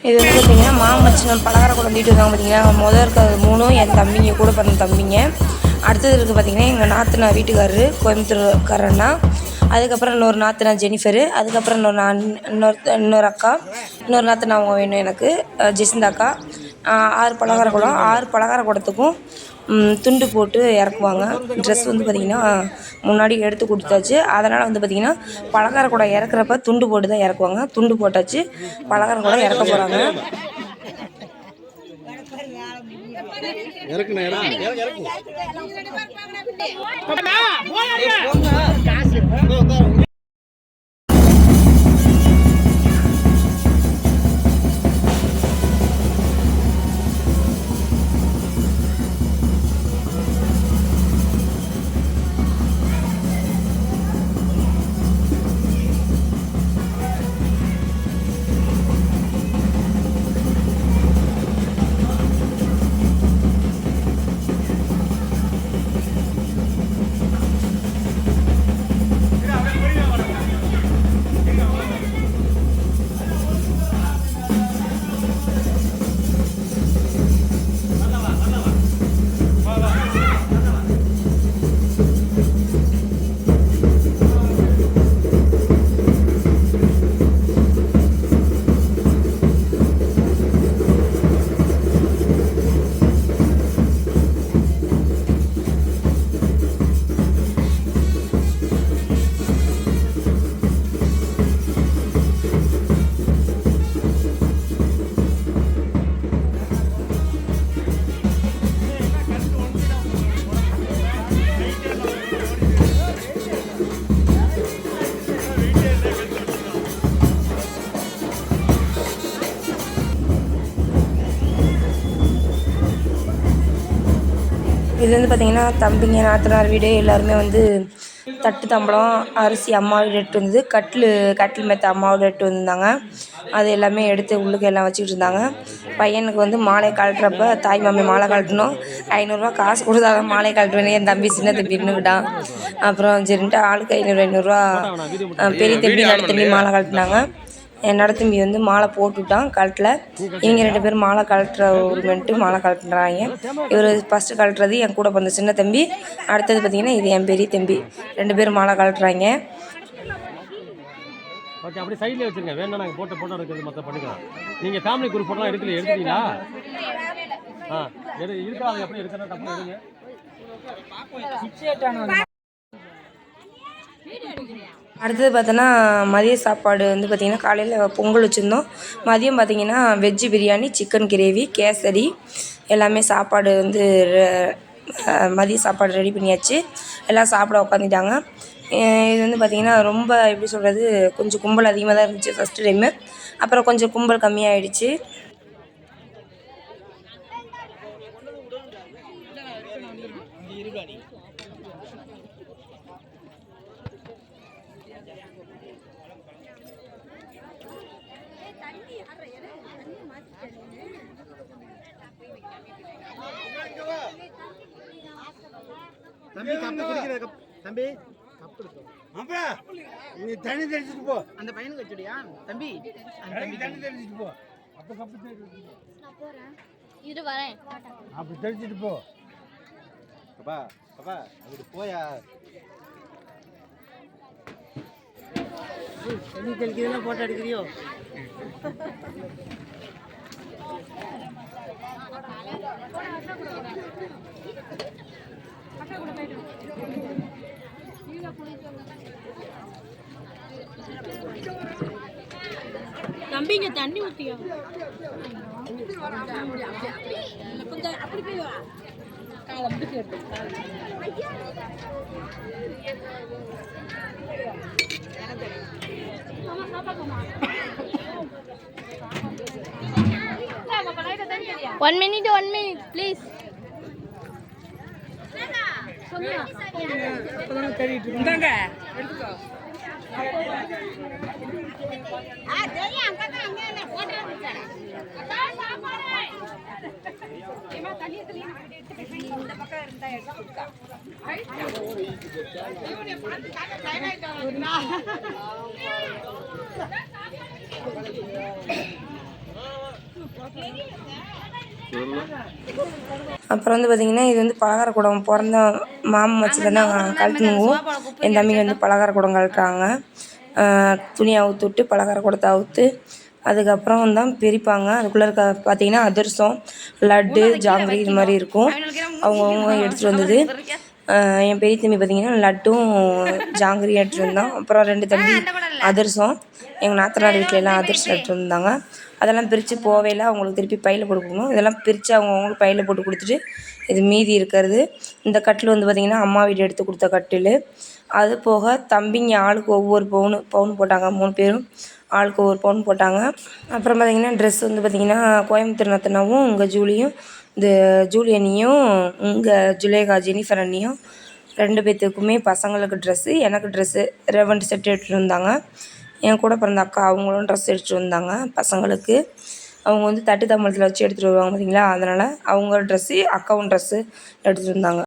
இது வந்து பார்த்திங்கன்னா மாமச்சினம் பலகார குழந்தைட்டு இருக்காங்க. பார்த்திங்கன்னா முதல் இருக்கிறது 3 என் தம்பிங்க கூட பிறந்த தம்பிங்க. அடுத்தது இருக்குது பார்த்திங்கன்னா எங்கள் நாத்தனா வீட்டுக்காரரு கோயம்புத்தூர்காரண்ணா. அதுக்கப்புறம் இன்னொரு நாத்தனா ஜெனிஃபரு. அதுக்கப்புறம் இன்னொரு அக்கா, இன்னொரு நாத்தனா அவங்க வேணும் எனக்கு, ஜெசிந்தாக்கா. 6 பலகார குடம். 6 பலகார குடத்துக்கும் துண்டு போட்டு இறக்குவாங்க. ட்ரெஸ் வந்து பார்த்திங்கன்னா முன்னாடி எடுத்து கொடுத்தாச்சு. அதனால் வந்து பார்த்திங்கன்னா பலகார குடம் இறக்குறப்ப துண்டு போட்டு தான் இறக்குவாங்க. துண்டு போட்டாச்சு, பலகார குடம் இறக்க போகிறாங்க. இது வந்து பார்த்திங்கன்னா தம்பிங்க நாத்தனார் வீடு எல்லாருமே வந்து தட்டு தம்பளம் அரிசி அம்மா வீடு எடுத்து வந்தது, கட்டில் மெத்த அம்மா வீடு எடுத்து வந்திருந்தாங்க. அது எல்லாமே எடுத்து உள்ளுக்கு எல்லாம் வச்சுக்கிட்டு இருந்தாங்க. பையனுக்கு வந்து மாலை கழட்டுறப்ப தாய் மாமி மாலை கழட்டணும், 500 காசு கொடுத்தா தான் மாலை கழட்டுவேன் என் தம்பி சின்ன தம்பி நின்றுக்கிட்டான். அப்புறம் சரின்ட்டு ஆளுக்கு 500 பெரிய தம்பி நடு தம்பி மாலை கழட்டினாங்க. என் நடத்தம்பி வந்து மாலை போட்டுவிட்டான் கழட்டில். இவங்க 2 பேரும் மாலை கழட்டுற ஒரு மென்ட்டு மாலை கழட்டுறாங்க. இவர் ஃபஸ்ட்டு கழட்டுறது என் கூட பிறந்த சின்ன தம்பி. அடுத்தது பார்த்திங்கன்னா இது என் பெரிய தம்பி. 2 பேரும் மாலை கழட்டுறாங்க. ஓகே, அப்படியே சைட்லேயே வச்சுருங்க. வேணா நாங்கள் ஃபோட்டோ எடுக்கிறது மற்ற பண்ணிக்கலாம். நீங்கள் ஃபேமிலி குரூப் ஃபோட்டோலாம் எடுத்துட்டீங்களா? இருக்கா? அது எப்படி இருக்கிறதா தப்பு எடுங்க. அடுத்தது பார்த்தோன்னா மதிய சாப்பாடு வந்து பார்த்திங்கன்னா காலையில் பொங்கல் வச்சுருந்தோம். மதியம் பார்த்திங்கன்னா veg biryani, chicken gravy, kesari எல்லாமே சாப்பாடு வந்து மதிய சாப்பாடு ரெடி பண்ணியாச்சு. எல்லாம் சாப்பிட உட்காந்துட்டாங்க. இது வந்து பார்த்திங்கன்னா ரொம்ப எப்படி சொல்கிறது, கொஞ்சம் கும்பல் அதிகமாக தான் இருந்துச்சு ஃபஸ்ட்டு டைமு. அப்புறம் கொஞ்சம் கும்பல் கம்மியாகிடுச்சு. தம்பி கப்பு குடிக்கிற தம்பி கப்பு அப்பா நீ தண்ணி தெளிச்சிட்டு போ. அந்த பையனுக்கு வச்சுடியா தம்பி? அந்த தம்பி தண்ணி தெளிச்சிட்டு போ. அப்ப கப்பு தெளிச்சிட்டு போ. நான் போறேன், இரு வரேன். அப்ப தெளிச்சிட்டு போ. அப்பா அப்பா அப்படி போயா. தண்ணி தெளிக்கிறதுல போட்டோ எடுக்கிறியோ? தம்பிங்க தண்ணி ஊத்தியா? அப்படி போய் காலை அப்படி எடுத்து 1 minute please. இந்தாங்க எடுத்துக்கோ. அப்புறம் வந்து பார்த்திங்கன்னா இது வந்து பலகார குடம் பிறந்த மாமன் வச்சுருந்தா கழட்டுனுவோம். என் தம்பிக்கு வந்து பலகார குடம் கழட்டுறாங்க. துணி அவுத்து விட்டு பலகார குடத்தை அவுத்து அதுக்கப்புறம் தான் பிரிப்பாங்க. அதுக்குள்ளே இருக்க பார்த்திங்கன்னா அதிரசம், லட்டு, ஜாங்கிரி இது மாதிரி இருக்கும். அவங்கவுங்க எடுத்துகிட்டு வந்தது. என் பெரிய தம்பி பார்த்திங்கன்னா லட்டும் ஜாங்கிரியும் எடுத்துகிட்டு வந்தான். அப்புறம் 2 தம்பி அதிரசம். எங்கள் நாத்தனார் வீட்டில் எல்லாம் அதிரசம் எடுத்துகிட்டு வந்தாங்க. அதெல்லாம் பிரித்து போவையில் அவங்களுக்கு திருப்பி பையில் போட்டு கொடுக்கணும். இதெல்லாம் பிரித்து அவங்கவுங்களுக்கு பையில் போட்டு கொடுத்துட்டு இது மீதி இருக்கிறது. இந்த கட்டில் வந்து பார்த்திங்கன்னா அம்மா வீடு எடுத்து கொடுத்த கட்டில். அது போக தம்பிங்க ஆளுக்கு ஒவ்வொரு பவுன் போட்டாங்க. 3 பேரும் ஆளுக்கு ஒவ்வொரு பவுன் போட்டாங்க. அப்புறம் பார்த்திங்கன்னா ட்ரெஸ் வந்து பார்த்திங்கன்னா கோயம்புத்தூர் நத்தனாவும் இங்கே ஜூலியும் இந்த ஜூலி அண்ணியும் இங்கே ஜுலேகா ஜெனிஃபர் அண்ணியும் 2 பேர்த்துக்குமே பசங்களுக்கு ட்ரெஸ்ஸு, எனக்கு ட்ரெஸ்ஸு ரெவெண்ட் செட் எடுத்துகிட்டு வந்தாங்க. என் கூட பிறந்த அக்கா அவங்களும் ட்ரெஸ் எடுத்துகிட்டு வந்தாங்க பசங்களுக்கு. அவங்க வந்து தட்டு தாம்பளத்தில் வச்சு எடுத்துகிட்டு வருவாங்க பார்த்திங்களா, அதனால் அவங்க ட்ரெஸ்ஸு அக்காவும் ட்ரெஸ்ஸு எடுத்துகிட்டு வந்தாங்க.